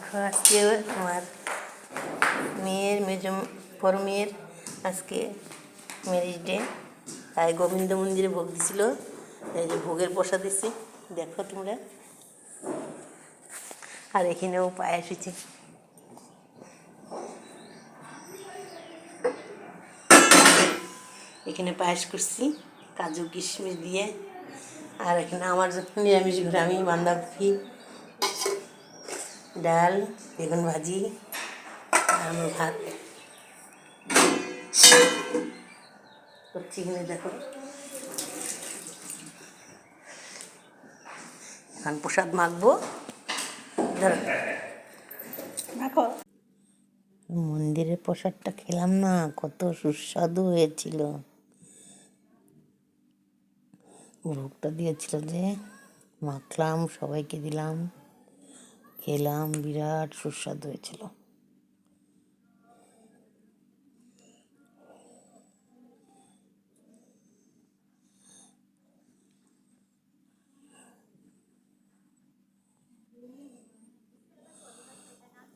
দেখো আজকে আমার বড় মেয়ের আজকে ম্যারেজ ডে, তাই গোবিন্দ মন্দিরে ভোগ দিছিল। এই যে ভোগের প্রসাদ দিচ্ছি, দেখো তোমরা। আর এখানেও পায়েস হয়েছে। এখানে পায়েস করছি কাজু কিশমিশ দিয়ে। আর এখানে আমার নিরামিষ ঘরে আমি বাঁধাকপি, ডাল, বেগুন ভাজি আর ভাত করছি। এখানে দেখো এখন প্রসাদ মাখবো। দেখো মন্দিরের প্রসাদটা খেলাম না, কত সুস্বাদু হয়েছিল। ভোগটা দিয়েছিল যে মাখলাম, সবাইকে দিলাম, খেলাম, বিরাট সুস্বাদু হয়েছিল।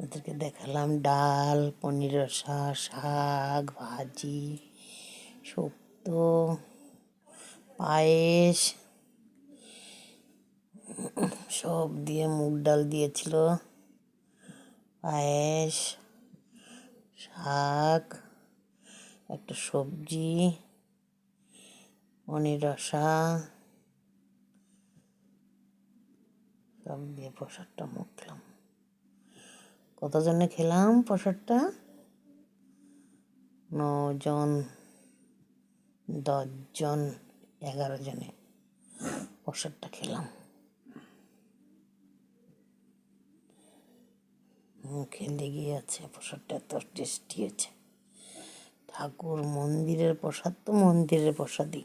ওদেরকে দেখালাম ডাল, পনির রসা, শাক ভাজি, শুক্তো, পায়েস সব দিয়ে, মুগ ডাল দিয়েছিল, পায়েস, শাক, একটা সবজি, পনির রসা, সব দিয়ে প্রসাদটা মুখলাম। কতজনে খেলাম প্রসাদটা? 9 জন, 10 জন, 11 জনে প্রসাদটা খেলাম। মুখে লেগে আছে, প্রসাদটা এত টেস্টি হয়েছে। ঠাকুর মন্দিরের প্রসাদ তো মন্দিরের প্রসাদই,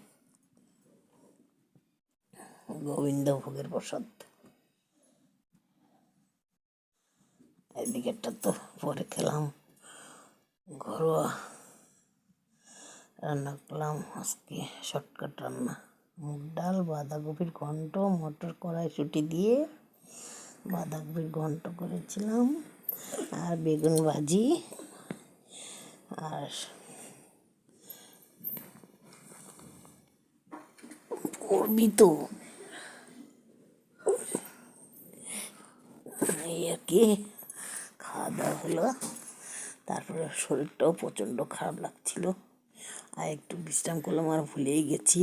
গোবিন্দ ভোগের প্রসাদ। এদিকেরটা তো পরে খেলাম। ঘরোয়া রান্না করলাম আজকে, শর্টকাট রান্না। মুগ ডাল, বাঁধাকপির ঘন্ট, মটর কড়াইশুঁটি দিয়ে বাঁধাকপির ঘন্ট করেছিলাম, আর বেগুন ভাজি, আর করবি তো এই আর কি খাওয়া দাওয়া হলো। তারপরে শরীরটাও প্রচণ্ড খারাপ লাগছিল, আর একটু বিশ্রাম করলাম, আর ভুলেই গেছি।